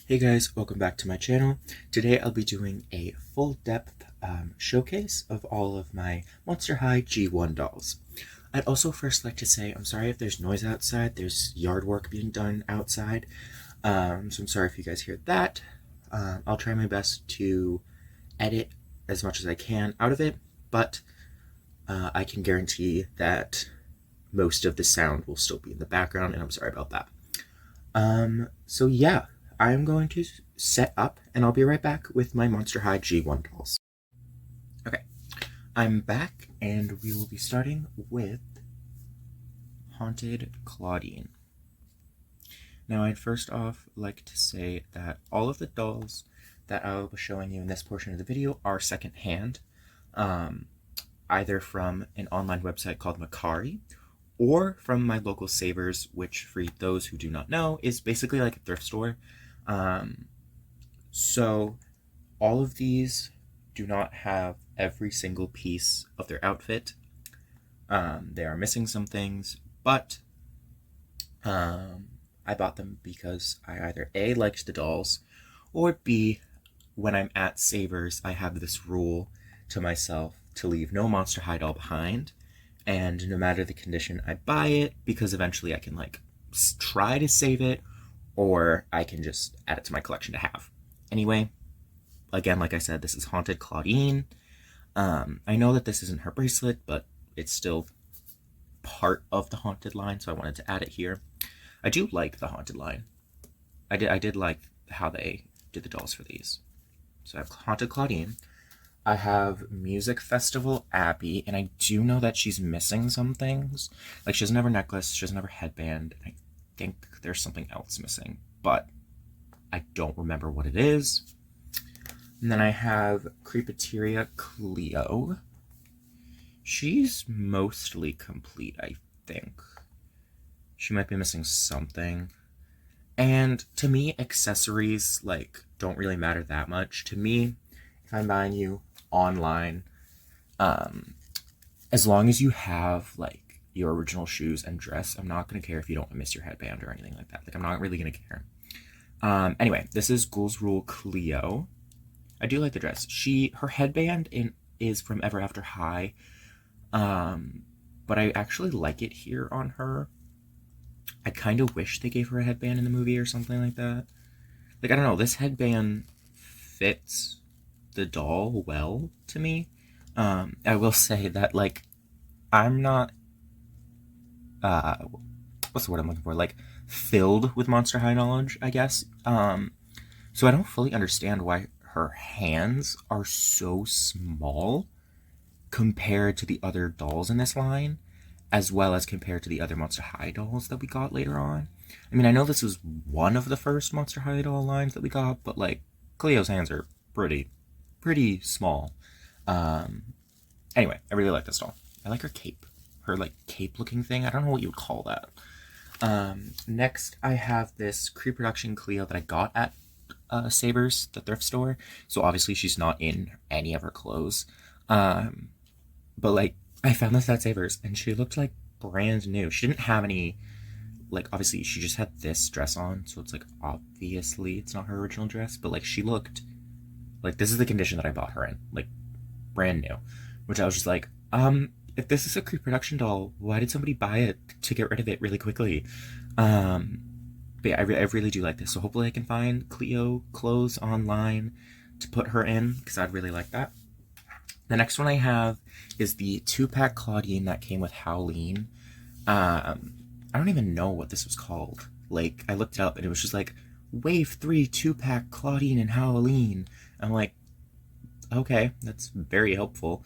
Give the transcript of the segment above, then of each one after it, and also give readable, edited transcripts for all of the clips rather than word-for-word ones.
Hey guys, welcome back to my channel. Today I'll be doing a full depth showcase of all of my Monster High G1 dolls. I'd also first like to say I'm sorry if there's noise outside. There's yard work being done outside, so I'm sorry if you guys hear that. I'll try my best to edit as much as I can out of it, but I can guarantee that most of the sound will still be in the background, and I'm sorry about that. So yeah, I'm going to set up and I'll be right back with my Monster High G1 dolls. Okay, I'm back and we will be starting with Haunted Clawdeen. Now I'd first off like to say that all of the dolls that I'll be showing you in this portion of the video are secondhand, either from an online website called Macari or from my local Savers, which for those who do not know is basically like a thrift store. So all of these do not have every single piece of their outfit. They are missing some things, but I bought them because I either A, liked the dolls, or B, when I'm at Savers, I have this rule to myself to leave no Monster High doll behind, and no matter the condition, I buy it, because eventually I can like try to save it, or I can just add it to my collection to have. Anyway, again, like I said, this is Haunted Clawdeen. I know that this isn't her bracelet, but it's still part of the Haunted line, so I wanted to add it here. I do like the Haunted line. I did like how they did the dolls for these. So I have Haunted Clawdeen. I have Music Festival Abby, and I do know that she's missing some things. Like, she doesn't have her necklace, she doesn't have her headband, and I think there's something else missing, but I don't remember what it is. And then I have Creepateria Cleo. She's mostly complete, I think. She might be missing something. And to me, accessories like don't really matter that much. To me, if I'm buying you online, as long as you have like your original shoes and dress, I'm not going to care if you don't miss your headband or anything like that. Like, I'm not really going to care. Anyway, this is Ghouls Rule Cleo. I do like the dress. Her headband is from Ever After High, but I actually like it here on her. I kind of wish they gave her a headband in the movie or something like that. Like, I don't know, this headband fits the doll well to me. I will say that, like, I'm not what's the word I'm looking for? Like, filled with Monster High knowledge, I guess. So I don't fully understand why her hands are so small compared to the other dolls in this line, as well as compared to the other Monster High dolls that we got later on. I mean, I know this was one of the first Monster High doll lines that we got, but like, Cleo's hands are pretty small. Anyway, I really like this doll. I like her cape. Her like cape looking thing. I don't know what you would call that. Next I have this Pre-Production Cleo that I got at Savers, the thrift store. So obviously she's not in any of her clothes. But like, I found this at Savers and she looked like brand new. She didn't have any, like, obviously she just had this dress on, so it's like obviously it's not her original dress, but like she looked like this is the condition that I bought her in, like brand new. Which I was just like, if this is a pre-production doll, why did somebody buy it to get rid of it really quickly? But yeah, I really do like this. So hopefully I can find Cleo clothes online to put her in, because I'd really like that. The next one I have is the 2-pack Clawdeen that came with Howleen. I don't even know what this was called. Like, I looked it up and it was just like, Wave 3 2-pack Clawdeen and Howleen. I'm like, okay, that's very helpful.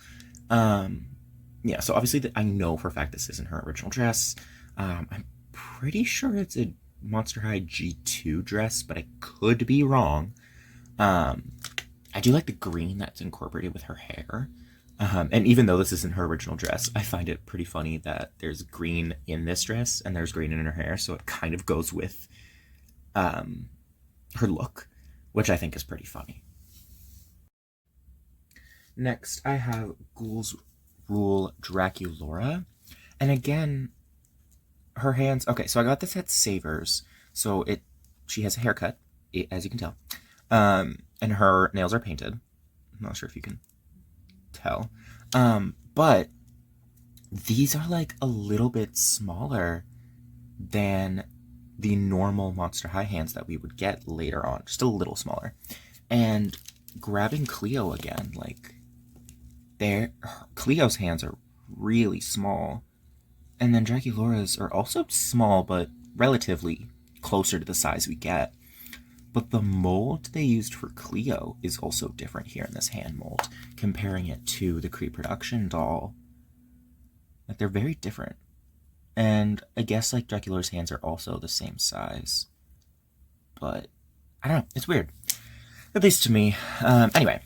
Yeah, so obviously I know for a fact this isn't her original dress. I'm pretty sure it's a Monster High G2 dress, but I could be wrong. I do like the green that's incorporated with her hair. And even though this isn't her original dress, I find it pretty funny that there's green in this dress and there's green in her hair, so it kind of goes with her look, which I think is pretty funny. Next, I have Ghouls Rule Draculaura. And again, her hands... Okay, so I got this at Savers. So she has a haircut. as you can tell. And her nails are painted. I'm not sure if you can tell. But these are like a little bit smaller than the normal Monster High hands that we would get later on, just a little smaller. And grabbing Cleo again, like Cleo's hands are really small, and then Draculaura's are also small, but relatively closer to the size we get. But the mold they used for Cleo is also different here in this hand mold, comparing it to the Pre-Production doll. Like, they're very different. And I guess, like, Draculaura's hands are also the same size. But, I don't know, it's weird. At least to me. Anyway,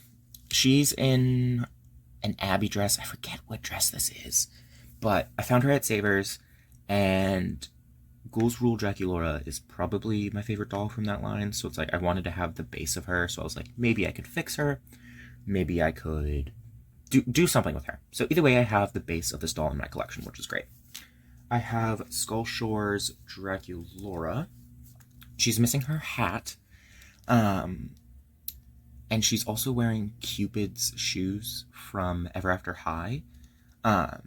she's in an Abby dress. I forget what dress this is. But I found her at Savers, and Ghouls Rule Draculaura is probably my favorite doll from that line. So it's like I wanted to have the base of her. So I was like, maybe I could fix her. Maybe I could do something with her. So either way, I have the base of this doll in my collection, which is great. I have Skull Shore's Draculaura. She's missing her hat. And she's also wearing Cupid's shoes from Ever After High. I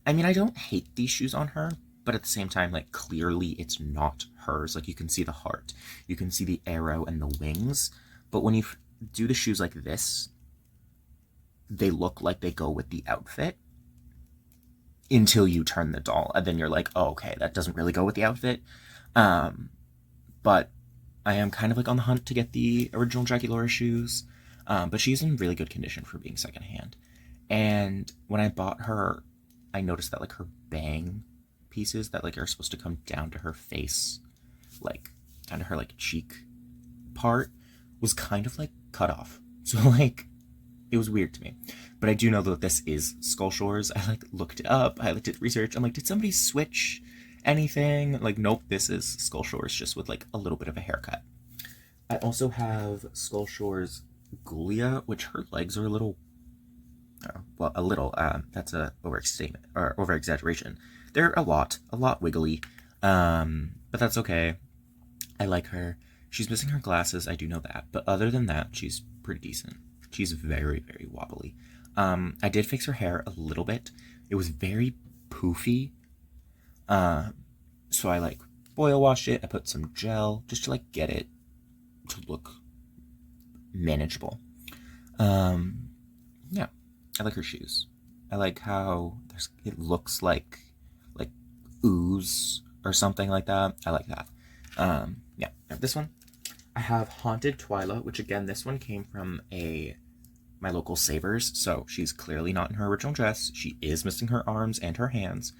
mean, I don't hate these shoes on her, but at the same time, like, clearly it's not hers. Like, you can see the heart, you can see the arrow and the wings, but when you do the shoes like this, they look like they go with the outfit until you turn the doll, and then you're like, oh, okay, that doesn't really go with the outfit. But I am kind of like on the hunt to get the original Draculaura shoes, but she's in really good condition for being secondhand. And when I bought her, I noticed that, like, her bang pieces that, like, are supposed to come down to her face, like down to her, like, cheek part, was kind of like cut off. So, like, it was weird to me. But I do know that this is Skull Shore's. I, like, looked it up. I looked at research. I'm like, did somebody switch anything? Like, nope, this is Skull Shore's, just with, like, a little bit of a haircut. I also have Skull Shore's Ghoulia, which her legs are a little, that's a overstatement or over exaggeration. They're a lot wiggly, but that's okay. I like her. She's missing her glasses, I do know that, but other than that, she's pretty decent. She's very, very wobbly. I did fix her hair a little bit. It was very poofy, so I, like, boil washed it. I put some gel just to, like, get it to look manageable. Yeah, I like her shoes. I like how it looks like ooze or something like that. I like that. Yeah, this one. I have Haunted Twyla, which, again, this one came from my local Savers, so she's clearly not in her original dress. She is missing her arms and her hands.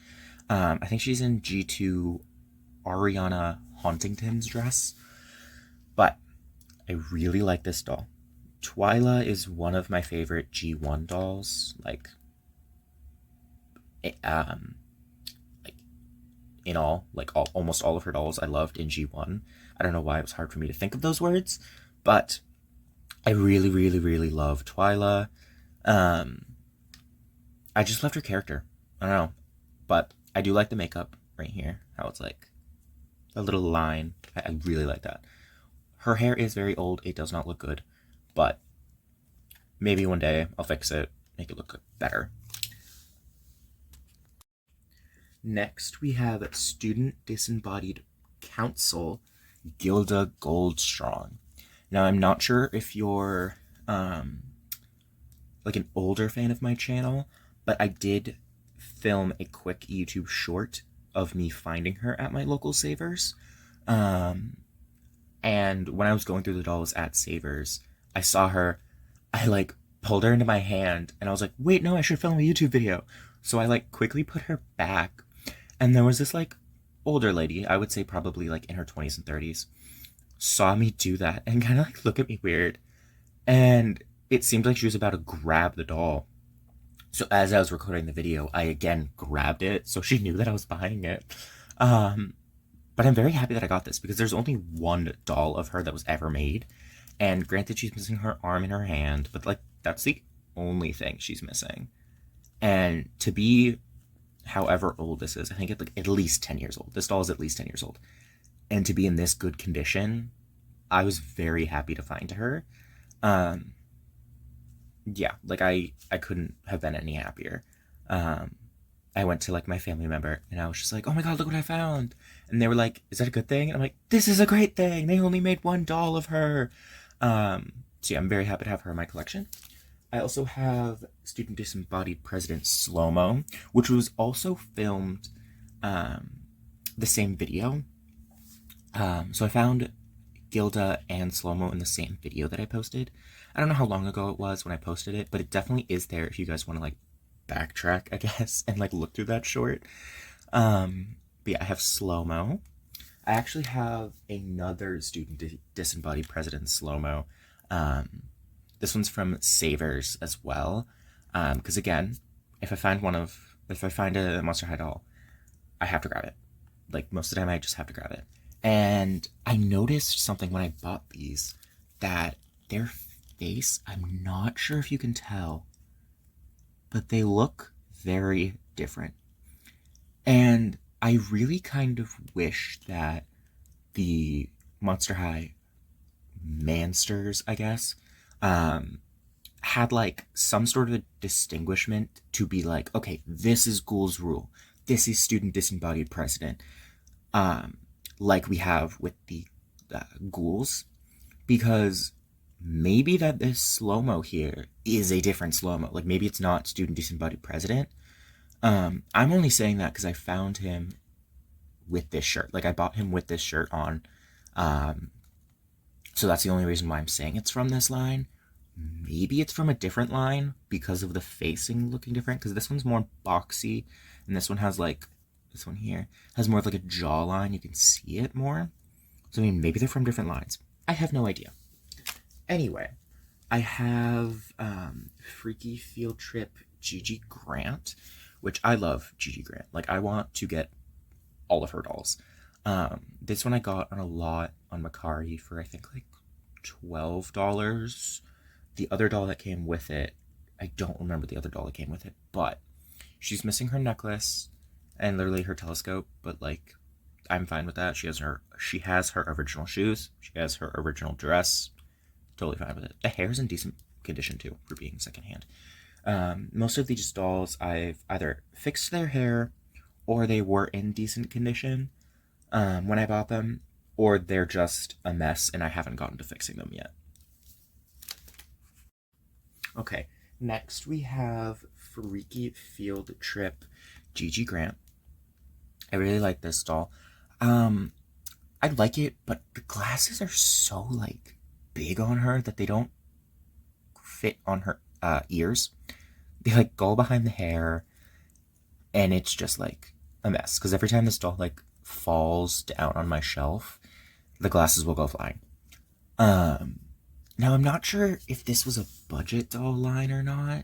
I think she's in G2 Ariana Hauntington's dress, but I really like this doll. Twyla is one of my favorite G1 dolls, like almost all of her dolls I loved in G1. I don't know why it was hard for me to think of those words, but I really, really, really love Twyla. I just loved her character. I don't know, but I do like the makeup right here, how it's like a little line. I really like that. Her hair is very old. It does not look good, but maybe one day I'll fix it, make it look better. Next, we have Student Disembodied Council, Gilda Goldstrong. Now, I'm not sure if you're like an older fan of my channel, but I did film a quick YouTube short of me finding her at my local Savers. And when I was going through the dolls at Savers, I saw her. I, like, pulled her into my hand, and I was like, wait, no, I should film a YouTube video. So I, like, quickly put her back, and there was this, like, older lady, I would say probably, like, in her 20s and 30s, saw me do that and kind of, like, look at me weird. And it seemed like she was about to grab the doll. So as I was recording the video, I again grabbed it, so she knew that I was buying it. But I'm very happy that I got this, because there's only one doll of her that was ever made. And granted, she's missing her arm and her hand, but, like, that's the only thing she's missing. And to be however old this is, I think it's, like, at least 10 years old. This doll is at least 10 years old. And to be in this good condition I was very happy to find her. Um, yeah, like I couldn't have been any happier. Um, I went to like my family member and I was just like, "Oh my god, look what I found!" And they were like, "Is that a good thing?" And I'm like, "This is a great thing. They only made one doll of her." So yeah, I'm very happy to have her in my collection. I also have Student Disembodied President Slow Mo, which was also filmed um, the same video. So I found Gilda and Slow Mo in the same video that I posted. I don't know how long ago it was when I posted it, but it definitely is there if you guys want to like backtrack, I guess, and like look through that short. But yeah, I have Slow Mo. I actually have another Student Disembodied President Slow Mo. This one's from Savers as well. Because again, if I find a Monster High doll, I have to grab it. Like most of the time, I just have to grab it. And I noticed something when I bought these, that their face, I'm not sure if you can tell, but they look very different. And I really kind of wish that the Monster High Mansters, I guess, um, had like some sort of a distinguishment to be like, okay, this is Ghouls Rule, this is Student Disembodied President, um, like we have with the Ghouls, because maybe that this slow mo here is a different slow mo. Like maybe it's not Student Disembodied President. I'm only saying that because I found him with this shirt. Like I bought him with this shirt on. Um, so that's the only reason why I'm saying it's from this line. Maybe it's from a different line because of the facing looking different. Because this one's more boxy, and this one has like this one here has more of like a jawline. You can see it more. So I mean, maybe they're from different lines. I have no idea. Anyway, I have Freaky Field Trip Gigi Grant, which I love Gigi Grant. Like I want to get all of her dolls. This one I got on a lot on Macari for I think like $12. The other doll that came with it, I don't remember the other doll that came with it, but she's missing her necklace and literally her telescope, but like I'm fine with that. She has her original shoes, she has her original dress. Totally fine with it. The hair's in decent condition too for being secondhand. Most of these dolls I've either fixed their hair or they were in decent condition when I bought them, or they're just a mess and I haven't gotten to fixing them yet. Okay, next we have Freaky Field Trip Gigi Grant. I really like this doll. I like it, but the glasses are so like big on her that they don't fit on her ears. They like go behind the hair, and it's just like a mess. Because every time this doll like falls down on my shelf, the glasses will go flying. Now I'm not sure if this was a budget doll line or not,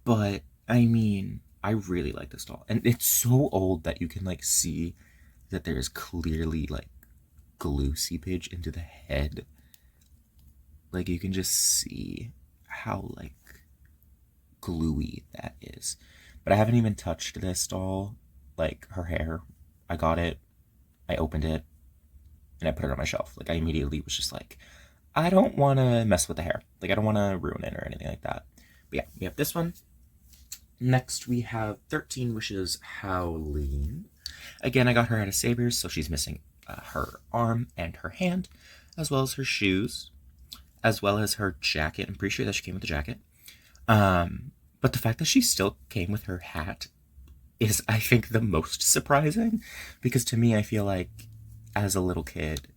but I mean, I really like this doll, and it's so old that you can like see that there's clearly like glue seepage into the head. Like you can just see how like gluey that is. But I haven't even touched this doll, like her hair. I got it, I opened it, and I put it on my shelf. Like I immediately was just like, I don't want to mess with the hair. Like I don't want to ruin it or anything like that. But yeah, we have this one. Next we have 13 Wishes Howleen. Again, I got her out of Sabers, so she's missing her arm and her hand, as well as her shoes, as well as her jacket. I'm pretty sure that she came with the jacket. But the fact that she still came with her hat is, I think, the most surprising. Because to me, I feel like, as a little kid,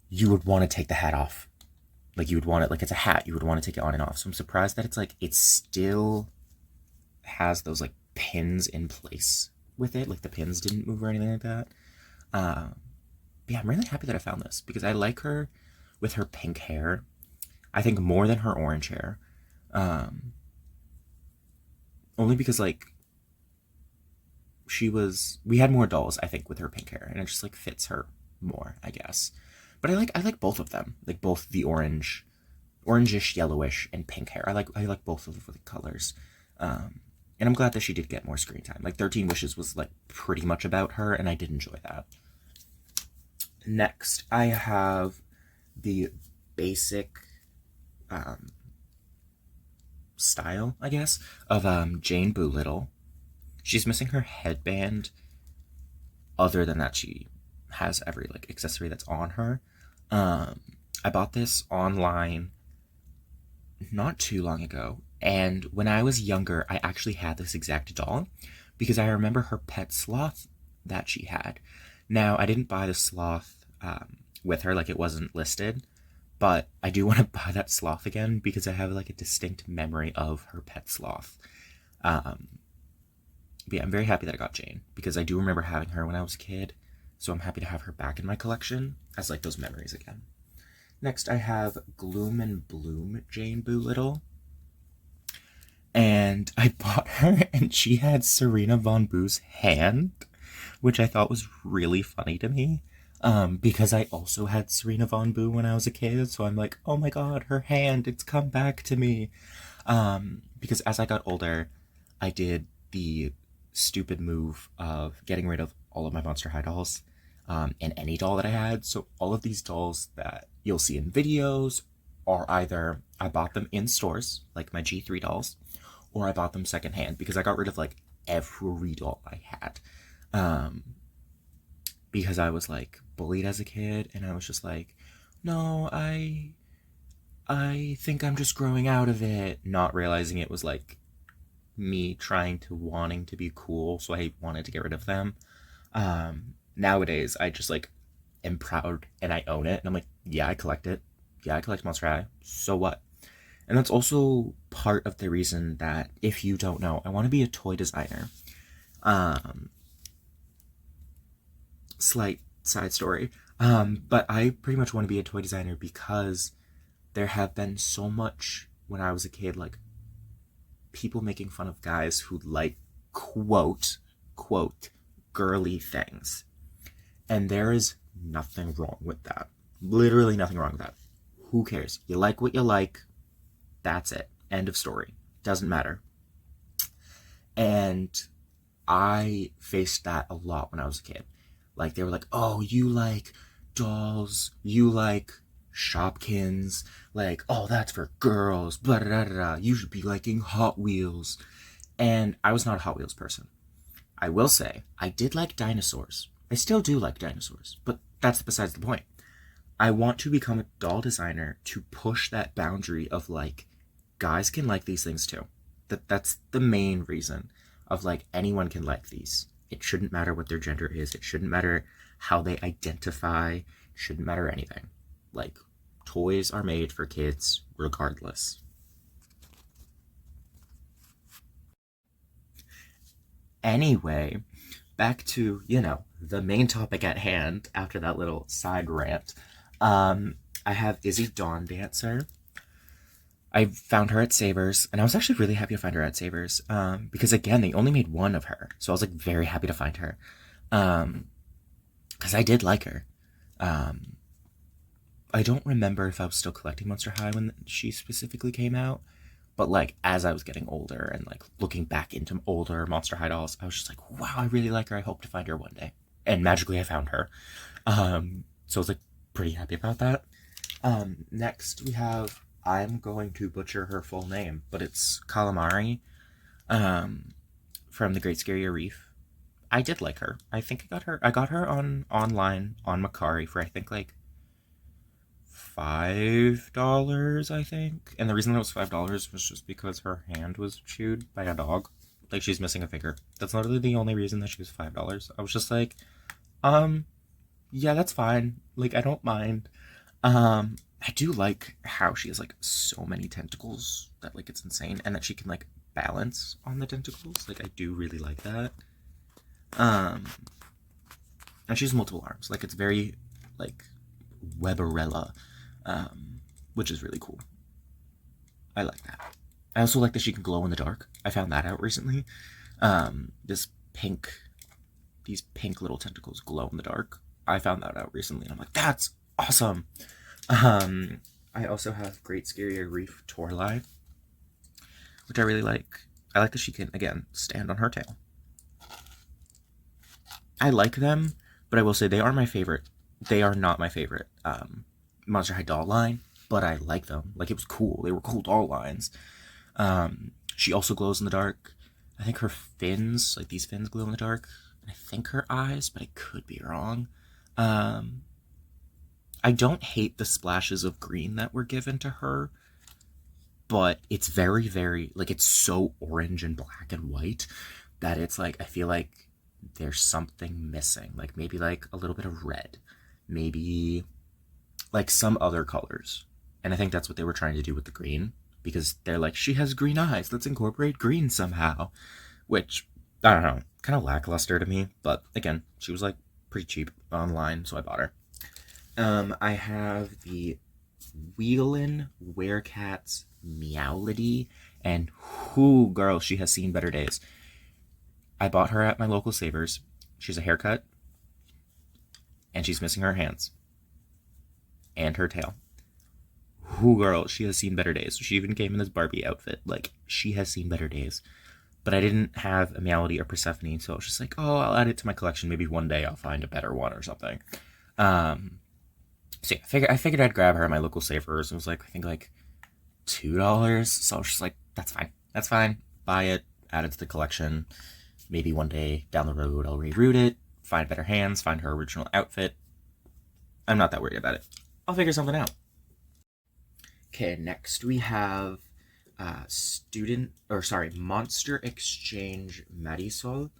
you would want to take the hat off. Like, you would want it, like, it's a hat. You would want to take it on and off. So I'm surprised that it's, like, it still has those, like, pins in place with it. Like, the pins didn't move or anything like that. Yeah, I'm really happy that I found this. Because I like her with her pink hair. I think more than her orange hair. Only because, like, we had more dolls, I think, with her pink hair. And it just, like, fits her more, I guess. But I like both of them. Like, both the orangish, yellowish, and pink hair. I like both of the colors. And I'm glad that she did get more screen time. Like, 13 Wishes was, like, pretty much about her, and I did enjoy that. Next, I have the basic um, style, I guess, of Jane Boolittle. She's missing her headband. Other than that, she has every like accessory that's on her. Um, I bought this online not too long ago, and when I was younger, I actually had this exact doll because I remember her pet sloth that she had. Now, I didn't buy the sloth with her, like it wasn't listed, but I do want to buy that sloth again because I have like a distinct memory of her pet sloth. Um, but yeah, I'm very happy that I got Jane because I do remember having her when I was a kid, so I'm happy to have her back in my collection as like those memories again. Next, I have Gloom and Bloom Jane Boolittle. And I bought her, and she had Serena Von Boo's hand, which I thought was really funny to me. Because I also had Serena Von Boo when I was a kid, so I'm like, oh my god, her hand, it's come back to me. Because as I got older, I did the stupid move of getting rid of all of my Monster High dolls, and any doll that I had. So all of these dolls that you'll see in videos are either I bought them in stores, like my G3 dolls, or I bought them secondhand because I got rid of like every doll I had. Because I was like bullied as a kid, and I was just like, no, I think I'm just growing out of it, not realizing it was like me trying to wanting to be cool, so I wanted to get rid of them. Nowadays, I just like am proud and I own it, and I'm like, yeah, I collect it. Yeah, I collect Monster High. So what? And that's also part of the reason that, if you don't know, I want to be a toy designer. Um, Slight side story. But I pretty much want to be a toy designer because there have been so much when I was a kid, like people making fun of guys who like quote girly things. And there is nothing wrong with that. Literally nothing wrong with that. Who cares? You like what you like. That's it. End of story. Doesn't matter. And I faced that a lot when I was a kid. Like, they were like, oh, you like dolls, you like Shopkins, like, oh, that's for girls, blah, blah, blah, blah. You should be liking Hot Wheels. And I was not a Hot Wheels person. I will say, I did like dinosaurs. I still do like dinosaurs, but that's besides the point. I want to become a doll designer to push that boundary of like, guys can like these things too. That's the main reason of like anyone can like these. It shouldn't matter what their gender is. It shouldn't matter how they identify. It shouldn't matter anything. Like, toys are made for kids regardless. Anyway, back to, the main topic at hand after that little side rant. I have Izzy Dawn Dancer. I found her at Savers, and I was actually really happy to find her at Savers, because again, they only made one of her, so I was like very happy to find her, because I did like her. I don't remember if I was still collecting Monster High when she specifically came out, but like as I was getting older and like looking back into older Monster High dolls, I was just like, wow, I really like her. I hope to find her one day, and magically I found her. So I was like pretty happy about that. Next we have, I'm going to butcher her full name, but it's Calamari, from the Great Scary Reef. I did like her. I think I got her on online on Macari for I think like $5, I think. And the reason it was $5 was just because her hand was chewed by a dog. Like, she's missing a finger. That's literally the only reason that she was $5. I was just like, yeah, that's fine. Like, I don't mind. I do like how she has like so many tentacles that like it's insane, and that she can like balance on the tentacles. Like, I do really like that. And she has multiple arms. Like, it's very like Weberella, which is really cool. I like that. I also like that she can glow in the dark. I found that out recently. This pink, these pink little tentacles glow in the dark. I found that out recently, and I'm like, that's awesome. I also have Great Scary Reef Torlai, which I really like. I like that she can, again, stand on her tail. I like them, but I will say they are my favorite They are not my favorite Monster High doll line, but I like them. Like, it was cool. They were cool doll lines. She also glows in the dark. I think her fins, like these fins, glow in the dark. I think her eyes, but I could be wrong. Um, I don't hate the splashes of green that were given to her, but it's very, very, like, it's so orange and black and white that it's like, I feel like there's something missing. Like, maybe like a little bit of red, maybe like some other colors. And I think that's what they were trying to do with the green, because they're like, she has green eyes, let's incorporate green somehow. Which, I don't know, kind of lackluster to me. But again, she was like pretty cheap online, so I bought her. I have the Wheelin Werecats Meowlity, and whoo, girl, she has seen better days. I bought her at my local Savers. She's a haircut, and she's missing her hands and her tail. Whoo, girl, she has seen better days. She even came in this Barbie outfit. Like, she has seen better days. But I didn't have a Meowlity or Persephone, so I was just like, oh, I'll add it to my collection. Maybe one day I'll find a better one or something. So yeah, I figured I'd grab her at my local Savers. It was like, I think like $2. So I was just like, that's fine. That's fine. Buy it, add it to the collection. Maybe one day down the road I'll reroute it, find better hands, find her original outfit. I'm not that worried about it. I'll figure something out. Okay, next we have Monster Exchange Marisol.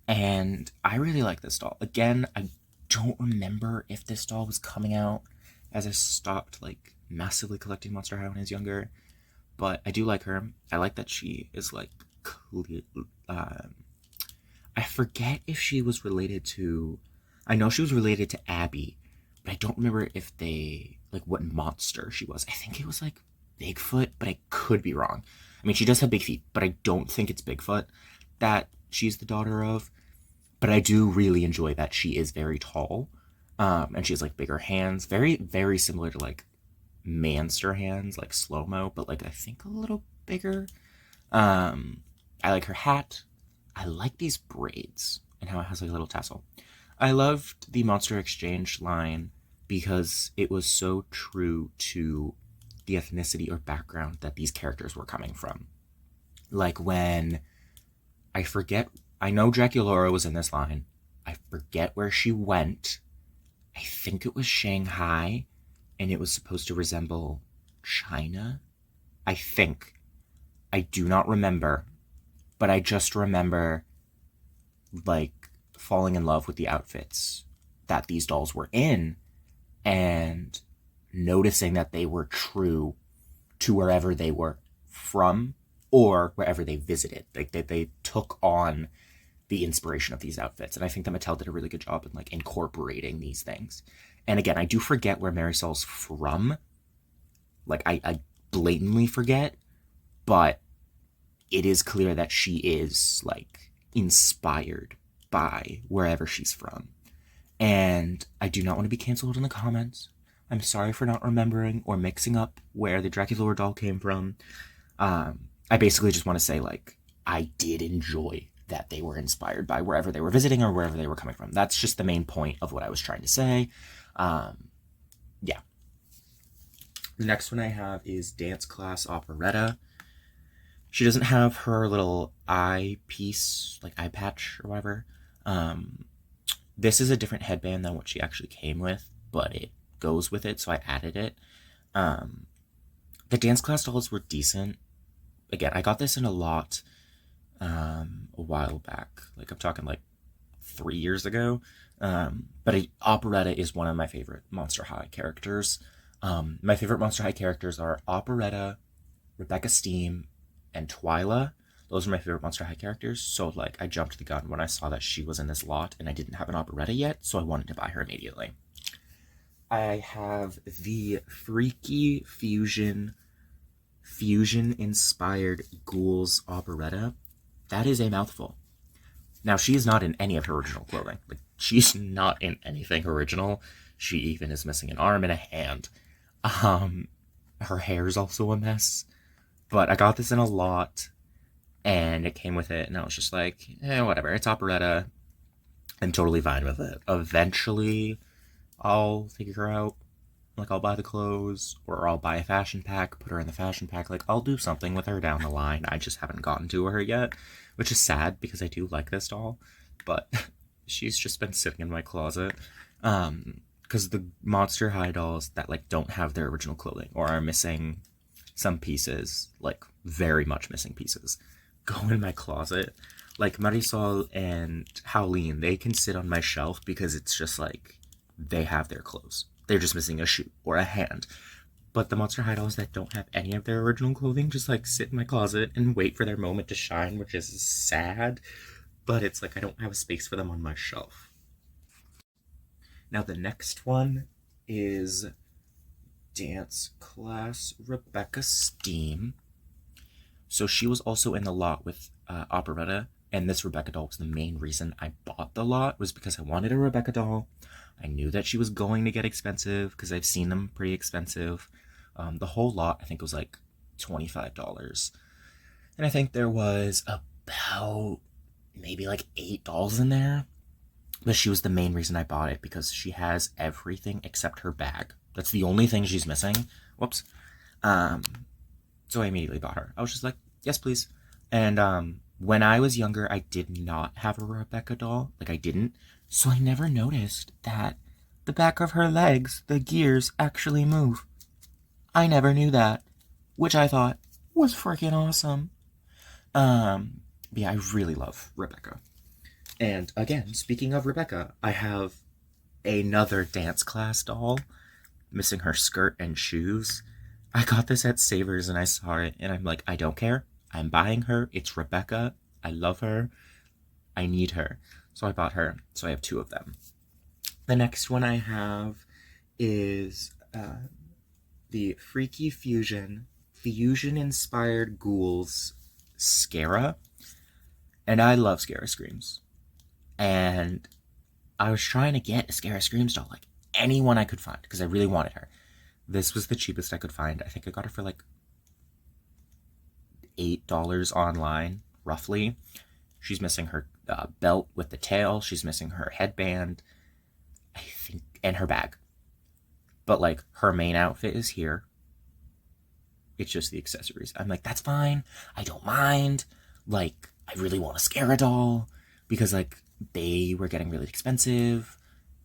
And I really like this doll. Again, I don't remember if this doll was coming out as I stopped like massively collecting Monster High when I was younger. But I do like her. I like that she is like clear. I forget if she was related to. I know she was related to Abby, but I don't remember if they like what monster she was. I think it was like Bigfoot, but I could be wrong. I mean, she does have big feet, but I don't think it's Bigfoot that she's the daughter of. But I do really enjoy that she is very tall, and she has like bigger hands, very very similar to like Manster hands, like slow mo, but like I think a little bigger. I like her hat. I like these braids and how it has like a little tassel. I loved the Monster Exchange line because it was so true to the ethnicity or background that these characters were coming from. Like when I forget, I know Draculaura was in this line. I forget where she went. I think it was Shanghai, and it was supposed to resemble China. I think. I do not remember, but I just remember like falling in love with the outfits that these dolls were in and noticing that they were true to wherever they were from or wherever they visited. Like they took on the inspiration of these outfits. And I think that Mattel did a really good job in like incorporating these things. And again, I do forget where Marisol's from. Like I blatantly forget, but it is clear that she is like inspired by wherever she's from. And I do not want to be canceled in the comments. I'm sorry for not remembering or mixing up where the Draculaura doll came from. I basically just want to say, like, I did enjoy that they were inspired by wherever they were visiting or wherever they were coming from. That's just the main point of what I was trying to say. Yeah. The next one I have is Dance Class Operetta. She doesn't have her little eye piece, like eye patch or whatever. This is a different headband than what she actually came with, but it goes with it, so I added it. The dance class dolls were decent. Again, I got this in a lot a while back. Like, I'm talking like 3 years ago. But Operetta is one of my favorite Monster High characters. My favorite Monster High characters are Operetta, Rebecca Steam, and Twyla. Those are my favorite Monster High characters. So, like, I jumped the gun when I saw that she was in this lot and I didn't have an Operetta yet, so I wanted to buy her immediately. I have the Freaky Fusion-inspired Ghouls Operetta. That is a mouthful. Now, she is not in any of her original clothing. Like, she's not in anything original. She even is missing an arm and a hand. Her hair is also a mess. But I got this in a lot, and it came with it, and I was just like, whatever, it's Operetta. I'm totally fine with it. Eventually, I'll figure her out. Like, I'll buy the clothes, or I'll buy a fashion pack, put her in the fashion pack. Like, I'll do something with her down the line. I just haven't gotten to her yet, which is sad because I do like this doll, but she's just been sitting in my closet. Because the Monster High dolls that, like, don't have their original clothing or are missing some pieces, like, very much missing pieces, go in my closet. Like, Marisol and Howleen, they can sit on my shelf because it's just like they have their clothes. They're just missing a shoe or a hand. But the Monster High dolls that don't have any of their original clothing just like sit in my closet and wait for their moment to shine, which is sad. But it's like I don't have a space for them on my shelf. Now, the next one is dance class Rebecca Steam. So she was also in the lot with Operetta, and this Rebecca doll was the main reason I bought the lot, was because I wanted a Rebecca doll. I knew that she was going to get expensive because I've seen them pretty expensive. The whole lot, I think, was like $25. And I think there was about maybe like 8 dolls in there. But she was the main reason I bought it because she has everything except her bag. That's the only thing she's missing. Whoops. So I immediately bought her. I was just like, yes, please. And when I was younger, I did not have a Rebecca doll. Like, I didn't. So I never noticed that the back of her legs, the gears, actually move. I never knew that, which I thought was freaking awesome. Yeah, I really love Rebecca. And again, speaking of Rebecca, I have another dance class doll missing her skirt and shoes. I got this at Savers and I saw it and I'm like, I don't care. I'm buying her. It's Rebecca. I love her. I need her. So I bought her. So I have 2 of them. The next one I have is the Freaky Fusion-inspired Ghouls Scara. And I love Scara Screams. And I was trying to get a Scara Screams doll, like anyone I could find, because I really wanted her. This was the cheapest I could find. I think I got her for like $8 online, roughly. She's missing her belt with the tail. She's missing her headband, I think, and her bag. But like her main outfit is here. It's just the accessories. I'm like, that's fine. I don't mind. Like, I really want a Scara doll because like they were getting really expensive.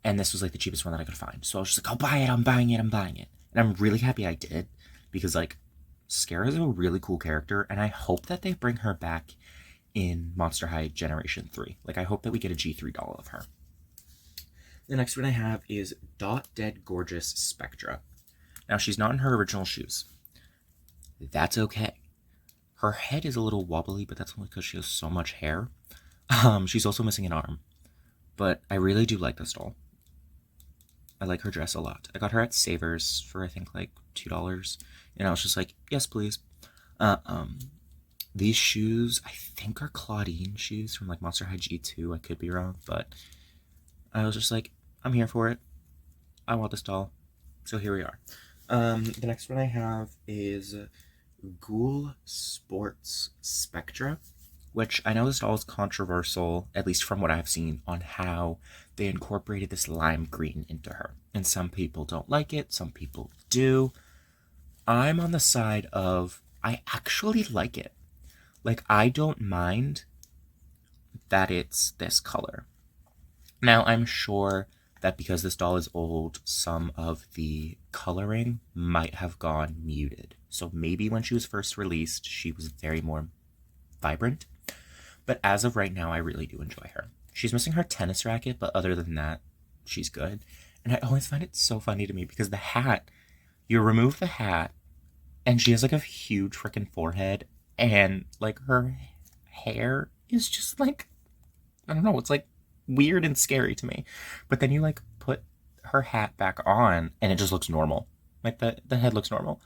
And this was like the cheapest one that I could find. So I was just like, I'll buy it. I'm buying it. I'm buying it. And I'm really happy I did because like Scara is a really cool character. And I hope that they bring her back in Monster High Generation 3. Like, I hope that we get a G3 doll of her. The next one I have is Dot Dead Gorgeous Spectra. Now, she's not in her original shoes. That's okay. Her head is a little wobbly, but that's only because she has so much hair. She's also missing an arm. But I really do like this doll. I like her dress a lot. I got her at Savers for, I think, like $2. And I was just like, yes, please. These shoes, I think, are Clawdeen shoes from, like, Monster High G2. I could be wrong, but I was just like, I'm here for it. I want this doll. So here we are. The next one I have is Ghoul Sports Spectra, which I know this doll is controversial, at least from what I've seen, on how they incorporated this lime green into her. And some people don't like it, some people do. I'm on the side of, I actually like it. Like, I don't mind that it's this color. Now, I'm sure that because this doll is old, some of the coloring might have gone muted. So maybe when she was first released, she was very more vibrant. But as of right now, I really do enjoy her. She's missing her tennis racket, but other than that, she's good. And I always find it so funny to me because the hat, you remove the hat, and she has like a huge freaking forehead, and like her hair is just like, I don't know, it's like weird and scary to me. But then you like put her hat back on, and it just looks normal. Like the head looks normal.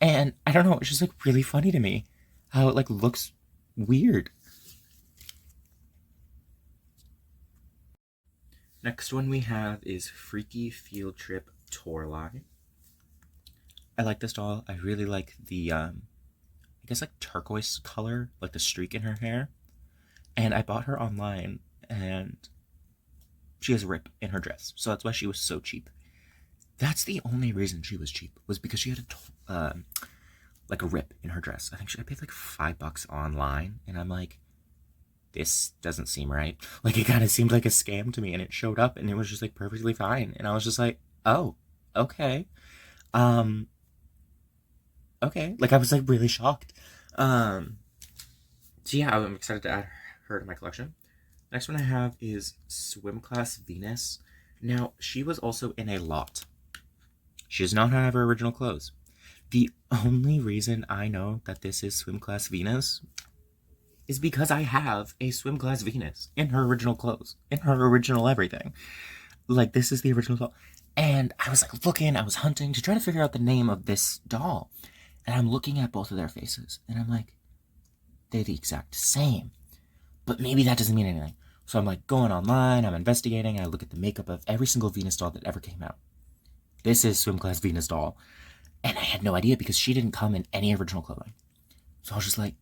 And I don't know, it's just like really funny to me how it like looks weird. Next one we have is Freaky Field Trip Torline. I like this doll. I really like the, I guess like turquoise color, like the streak in her hair. And I bought her online, and she has a rip in her dress, so that's why she was so cheap. That's the only reason she was cheap, was because she had like a rip in her dress. I think I paid like $5 online, and I'm like, this doesn't seem right. Like, it kind of seemed like a scam to me, and it showed up, and it was just like perfectly fine, and I was just like, oh, okay, okay. Like, I was like really shocked. So yeah, I'm excited to add her to my collection. Next one I have is Swim Class Venus. Now, she was also in a lot. She does not have her original clothes. The only reason I know that this is Swim Class Venus is because I have a Swim Class Venus in her original clothes, in her original everything. Like, this is the original doll. And I was like looking, I was hunting to try to figure out the name of this doll. And I'm looking at both of their faces, and I'm like, they're the exact same. But maybe that doesn't mean anything. So I'm like going online, I'm investigating, and I look at the makeup of every single Venus doll that ever came out. This is Swim Class Venus doll. And I had no idea because she didn't come in any original clothing. So I was just like,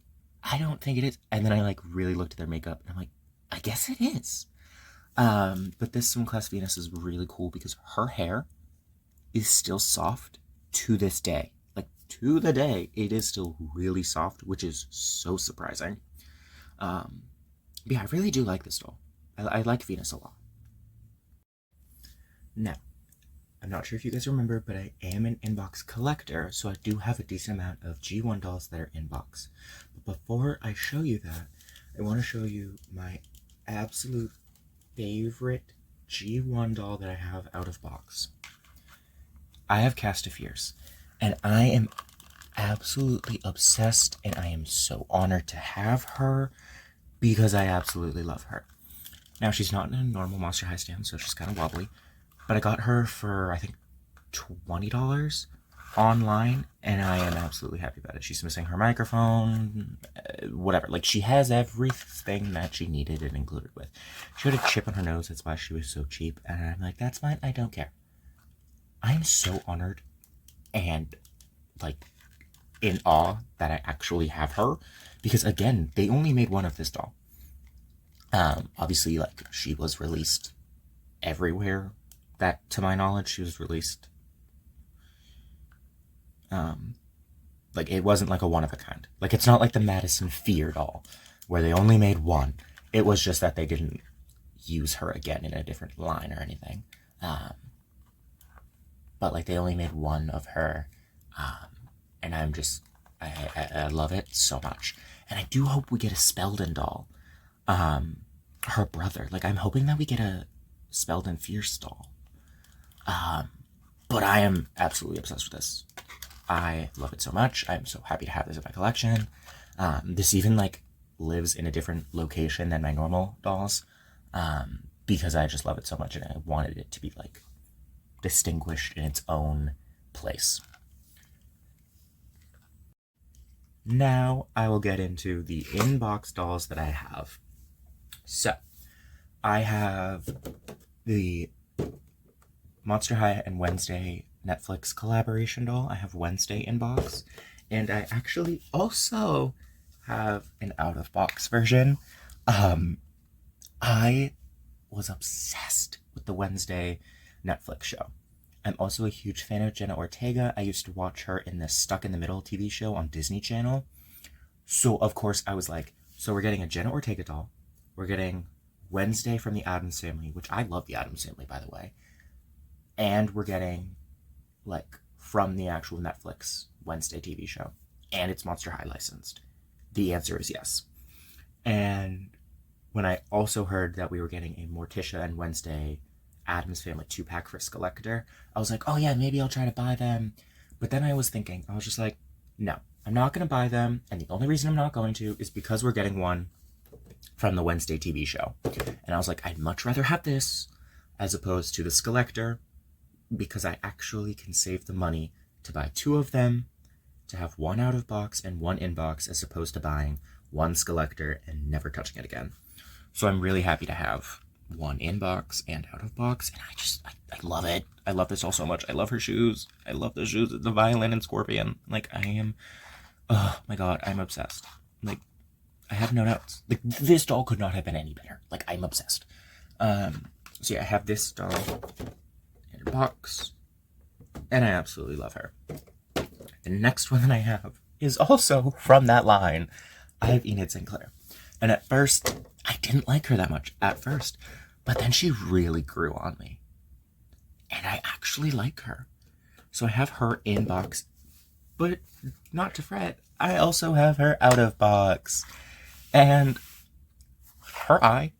I don't think it is. And then I like really looked at their makeup, and I'm like, I guess it is. But this Swim Class Venus is really cool because her hair is still soft to this day. Like, to the day, it is still really soft, which is so surprising. Yeah, I really do like this doll. I like Venus a lot. Now, I'm not sure if you guys remember, but I am an inbox collector, so I do have a decent amount of G1 dolls that are inbox. But before I show you that, I want to show you my absolute favorite G1 doll that I have out of box. I have Cast of Fears, and I am absolutely obsessed, and I am so honored to have her because I absolutely love her. Now, she's not in a normal Monster High stand, so she's kind of wobbly, but I got her for, I think, $20 online, and I am absolutely happy about it. She's missing her microphone, whatever. Like, she has everything that she needed and included with. She had a chip on her nose, that's why she was so cheap, and I'm like, that's fine, I don't care. I'm so honored and, like, in awe that I actually have her, because, again, they only made one of this doll. Obviously, like, she was released everywhere that, to my knowledge, she was released. Like, it wasn't like a one-of-a-kind. Like, it's not like the Madison Fear doll, where they only made one. It was just that they didn't use her again in a different line or anything. But, like, they only made one of her, and I'm just, I love it so much. And I do hope we get a Spelden doll. Her brother. Like, I'm hoping that we get a Spelden Fierce doll. But I am absolutely obsessed with this. I love it so much. I'm so happy to have this in my collection. This even, like, lives in a different location than my normal dolls, because I just love it so much, and I wanted it to be, like, distinguished in its own place. Now I will get into the inbox dolls that I have. So, I have the Monster High and Wednesday Netflix collaboration doll. I have Wednesday inbox, and I actually also have an out-of-box version. I was obsessed with the Wednesday Netflix show. I'm also a huge fan of Jenna Ortega. I used to watch her in the Stuck in the Middle TV show on Disney Channel. So, of course, I was like, so we're getting a Jenna Ortega doll. We're getting Wednesday from the Addams Family, which I love the Addams Family, by the way. And we're getting, like, from the actual Netflix Wednesday TV show. And it's Monster High licensed. The answer is yes. And when I also heard that we were getting a Morticia and Wednesday Addams Family 2-pack for Skeletor, I was like, oh yeah, maybe I'll try to buy them. But then I was thinking, I was just like, no, I'm not going to buy them. And the only reason I'm not going to is because we're getting one from the Wednesday TV show. And I was like, I'd much rather have this as opposed to the Skeletor, because I actually can save the money to buy 2 of them, to have one out of box and one in box, as opposed to buying one Skeletor and never touching it again. So I'm really happy to have one in box and out of box, and I love it. I love this doll so much. I love her shoes. I love the shoes, the violin and scorpion. Like, I am, oh my god, I'm obsessed. Like, I have no notes. Like, this doll could not have been any better. Like, I'm obsessed. So yeah, I have this doll in a box, and I absolutely love her. The next one that I have is also from that line. I have Enid Sinclair. And at first, I didn't like her that much at first, but then she really grew on me. And I actually like her. So I have her in box, but not to fret, I also have her out of box. And her eye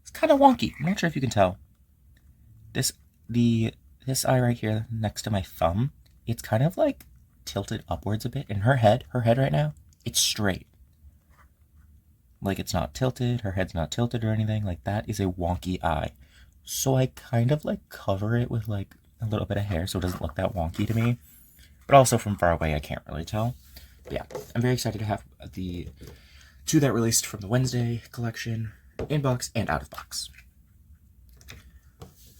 is kind of wonky. I'm not sure if you can tell. This eye right here next to my thumb, it's kind of like tilted upwards a bit. And her head right now, it's straight. Like, it's not tilted, her head's not tilted or anything. Like, that is a wonky eye. So I kind of like cover it with like a little bit of hair so it doesn't look that wonky to me. But also from far away, I can't really tell. But yeah, I'm very excited to have the two that released from the Wednesday collection, in box and out of box.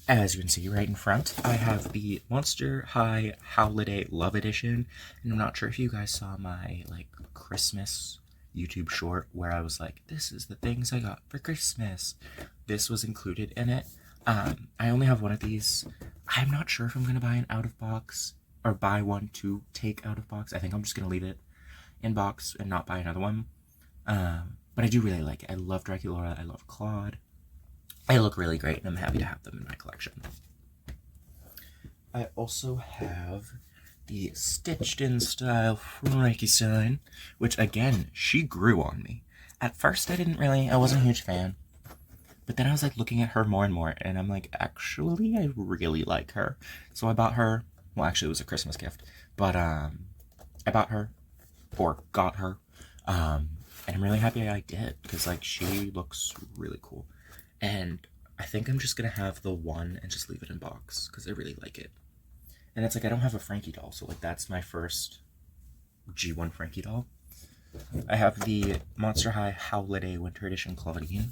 As you can see right in front, I have the Monster High Holiday Love Edition. And I'm not sure if you guys saw my like Christmas YouTube short where I was like, this is the things I got for Christmas. This was included in it. I only have one of these. I'm not sure if I'm going to buy an out of box or buy one to take out of box. I think I'm just going to leave it in box and not buy another one. But I do really like it. I love Draculaura. I love Claude. They look really great, and I'm happy to have them in my collection. I also have the Stitched In Style Frankie Stein, which, again, she grew on me. At first, I wasn't a huge fan. But then I was, like, looking at her more and more, and I'm like, actually, I really like her. So I bought her. Well, actually, it was a Christmas gift. But, I bought her, or got her, and I'm really happy I did, because, like, she looks really cool. And I think I'm just going to have the one and just leave it in box, because I really like it. And it's like, I don't have a Frankie doll, so, like, that's my first G1 Frankie doll. I have the Monster High Holiday Winter Edition Clawdeen.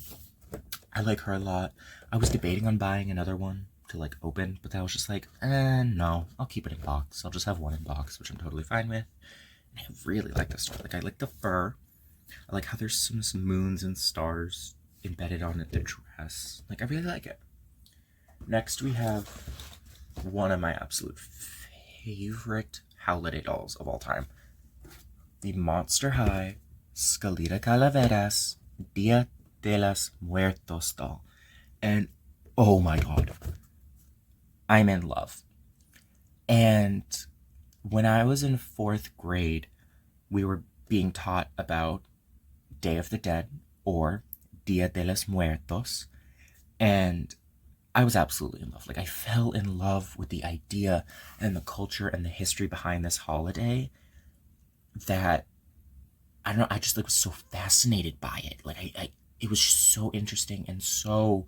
I like her a lot. I was debating on buying another one to, like, open, but I was just like, no, I'll keep it in box. I'll just have one in box, which I'm totally fine with. And I really like this doll. Like, I like the fur. I like how there's some moons and stars embedded on the dress. Like, I really like it. Next, we have one of my absolute favorite holiday dolls of all time. The Monster High Scalita Calaveras Dia de los Muertos doll. And, oh my god, I'm in love. And when I was in 4th grade, we were being taught about Day of the Dead, or Dia de los Muertos, and I was absolutely in love. Like, I fell in love with the idea and the culture and the history behind this holiday that, I don't know, I just, like, was so fascinated by it. Like, it was just so interesting and so,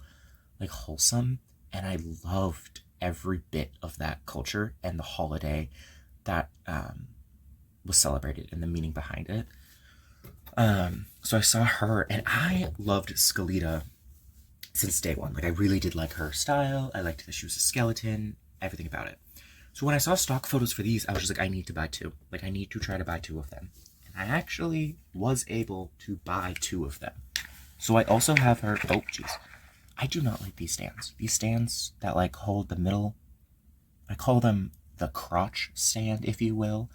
like, wholesome, and I loved every bit of that culture and the holiday that was celebrated and the meaning behind it. So I saw her, and I loved Scalita since day one. Like, I really did like her style. I liked that she was a skeleton, everything about it. So when I saw stock photos for these, I was just like, I need to buy two. Like, I need to try to buy two of them. And I actually was able to buy two of them. So I also have her, oh, jeez. I do not like these stands. These stands that, like, hold the middle, I call them the crotch stand, if you will.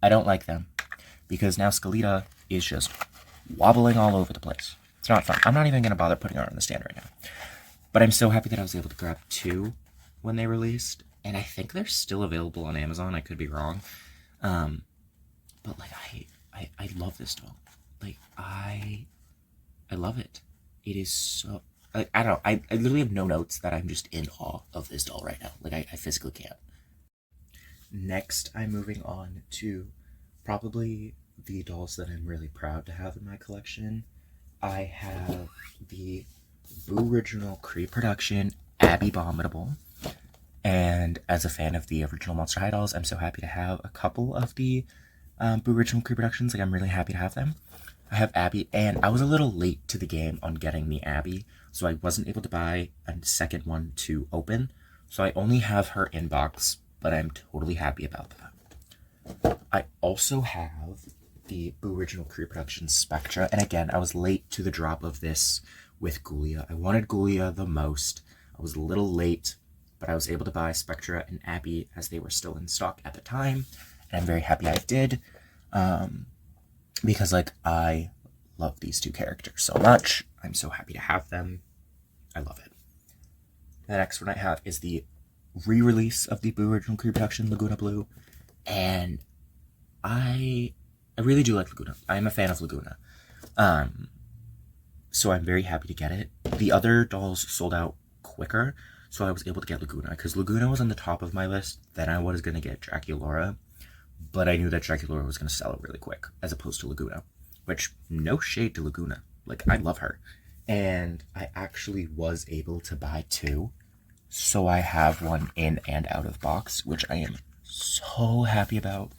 I don't like them, because now Scalita is just wobbling all over the place. It's not fun. I'm not even going to bother putting her on the stand right now. But I'm so happy that I was able to grab two when they released. And I think they're still available on Amazon. I could be wrong. But, like, I love this doll. Like, I love it. It is so... I don't know. I literally have no notes that I'm just in awe of this doll right now. Like, I physically can't. Next, I'm moving on to probably the dolls that I'm really proud to have in my collection. I have the Boo Original Pre-Production Abby Abominable. And as a fan of the original Monster High dolls, I'm so happy to have a couple of the Boo Original Pre-Productions. Like, I'm really happy to have them. I have Abby, and I was a little late to the game on getting the Abby, so I wasn't able to buy a second one to open. So I only have her in box, but I'm totally happy about that. I also have the Boo Original Pre-Production Spectra, and again, I was late to the drop of this with Ghoulia. I wanted Ghoulia the most. I was a little late, but I was able to buy Spectra and Abby as they were still in stock at the time, and I'm very happy I did, because like I love these two characters so much. I'm so happy to have them. I love it. The next one I have is the re-release of the Boo original pre-production Laguna Blue, and I really do like Laguna. I am a fan of Laguna. So I'm very happy to get it. The other dolls sold out quicker, so I was able to get Laguna, because Laguna was on the top of my list. Then I was going to get Draculaura, but I knew that Draculaura was going to sell out really quick, as opposed to Laguna, which, no shade to Laguna. Like, I love her. And I actually was able to buy two, so I have one in and out of box, which I am so happy about.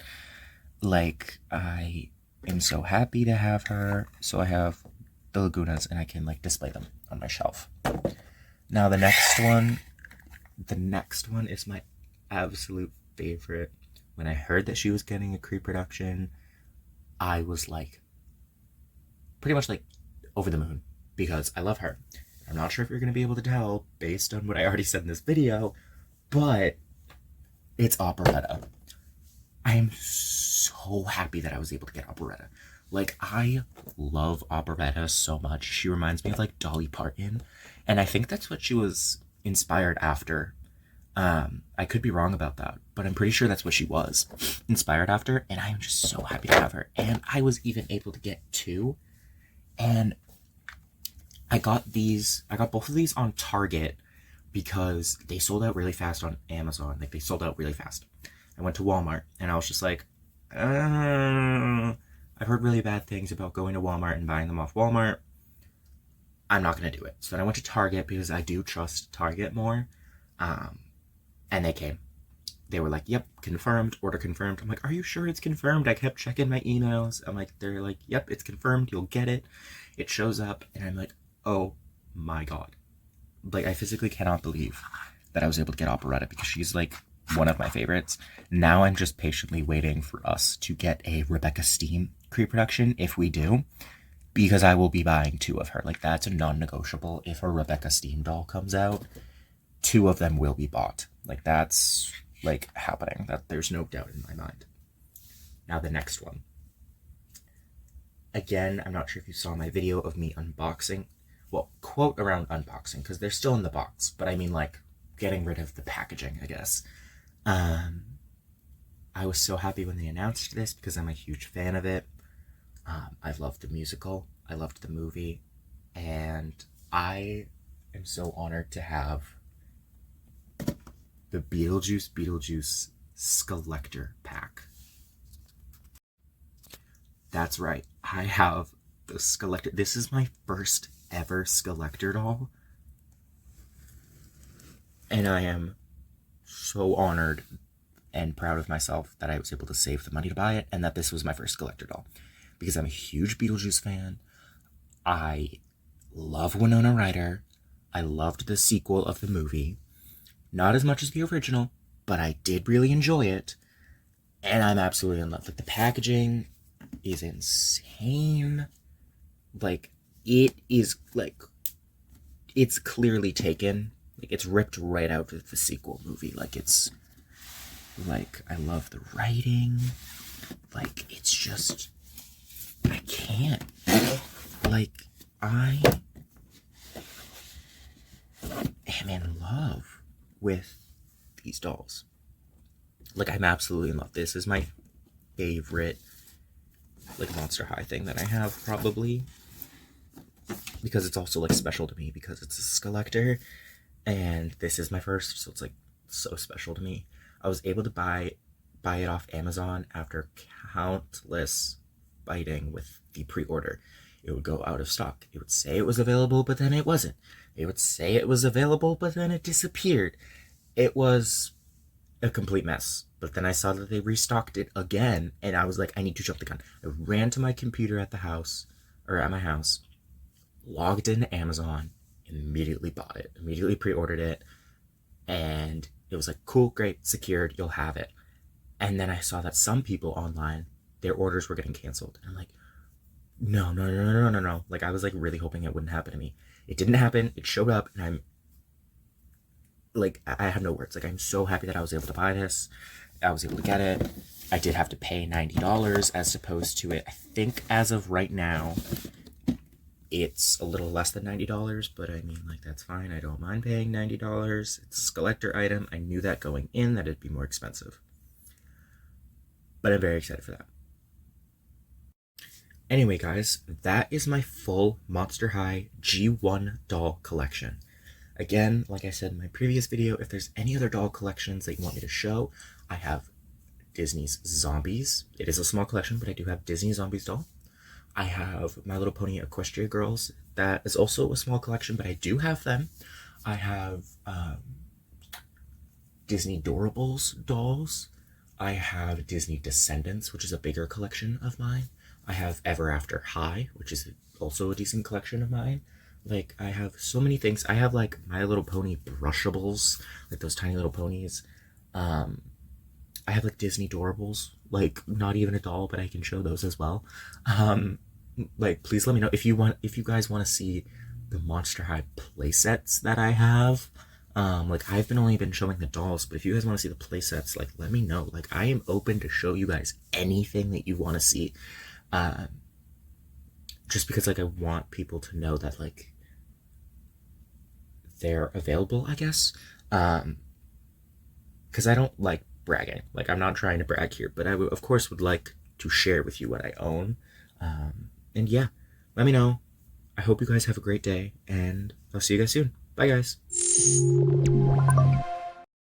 Like, I am so happy to have her, so I have the Lagunas, and I can like display them on my shelf. Now the next one is my absolute favorite. When I heard that she was getting a pre-production, I was like pretty much like over the moon, because I love her. I'm not sure if you're going to be able to tell based on what I already said in this video, but it's Operetta. I am so happy that I was able to get Operetta. Like, I love Operetta so much. She reminds me of like Dolly Parton, and I think that's what she was inspired after. I could be wrong about that, but I'm pretty sure that's what she was inspired after, and I am just so happy to have her. And I was even able to get two, and I got both of these on Target because they sold out really fast on Amazon. Like, they sold out really fast. I went to Walmart, and I was just like, I've heard really bad things about going to Walmart and buying them off Walmart. I'm not going to do it. So then I went to Target, because I do trust Target more. And they came. They were like, yep, confirmed, order confirmed. I'm like, are you sure it's confirmed? I kept checking my emails. They're like, yep, it's confirmed. You'll get it. It shows up. And I'm like, oh my God. Like, I physically cannot believe that I was able to get Operetta, because she's like one of my favorites. Now I'm just patiently waiting for us to get a Rebecca Steam pre-production, if we do, because I will be buying two of her. Like, that's a non-negotiable. If a Rebecca Steam doll comes out, two of them will be bought. Like, that's like happening. That there's no doubt in my mind. Now the next one. Again, I'm not sure if you saw my video of me unboxing. Well, quote around unboxing, because they're still in the box, but I mean like getting rid of the packaging, I guess. I was so happy when they announced this, because I'm a huge fan of it. I loved the musical, I loved the movie, and I am so honored to have the Beetlejuice Skeletor pack. That's right, I have the Skeletor. This is my first ever Skeletor doll, and I am so honored and proud of myself that I was able to save the money to buy it, and that this was my first Skeletor doll, because I'm a huge Beetlejuice fan. I love Winona Ryder. I loved the sequel of the movie. Not as much as the original, but I did really enjoy it, and I'm absolutely in love. Like, the packaging is insane. Like, it is like, it's clearly taken. Like, it's ripped right out of the sequel movie. Like, it's like, I love the writing. Like, it's just, I can't. Like, I am in love with these dolls. Like, I'm absolutely in love. This is my favorite, like, Monster High thing that I have, probably. Because it's also, like, special to me, because it's a Skeletor. And this is my first, so it's, like, so special to me. I was able to buy it off Amazon after countless fighting with the pre-order. It would go out of stock. It would say it was available, but then it wasn't. It would say it was available, but then it disappeared. It was a complete mess. But then I saw that they restocked it again, and I was like, I need to jump the gun. I ran to my computer at my house, logged into Amazon, immediately bought it, immediately pre-ordered it, and it was like, cool, great, secured, you'll have it. And then I saw that some people online, their orders were getting canceled. And I'm like, no. Like, I was like really hoping it wouldn't happen to me. It didn't happen. It showed up, and I'm like, I have no words. Like, I'm so happy that I was able to buy this. I was able to get it. I did have to pay $90 as opposed to it. I think as of right now, it's a little less than $90, but I mean, like, that's fine. I don't mind paying $90. It's a collector item. I knew that going in that it'd be more expensive. But I'm very excited for that. Anyway, guys, that is my full Monster High G1 doll collection. Again, like I said in my previous video, if there's any other doll collections that you want me to show, I have Disney's Zombies. It is a small collection, but I do have Disney Zombies doll. I have My Little Pony Equestria Girls. That is also a small collection, but I do have them. I have Disney Doorables dolls. I have Disney Descendants, which is a bigger collection of mine. I have Ever After High, which is also a decent collection of mine. Like, I have so many things. I have, like, My Little Pony brushables, like those tiny little ponies. I have, like, Disney Doorables, like, not even a doll, but I can show those as well. Like, please let me know if you guys want to see the Monster High playsets that I have. Like, I've only been showing the dolls, but if you guys want to see the playsets, like, let me know. Like, I am open to show you guys anything that you want to see. Just because, like, I want people to know that, like, they're available, I guess. Because I don't like bragging. Like, I'm not trying to brag here, but I of course would like to share with you what I own. And yeah, let me know. I hope you guys have a great day, and I'll see you guys soon. Bye, guys.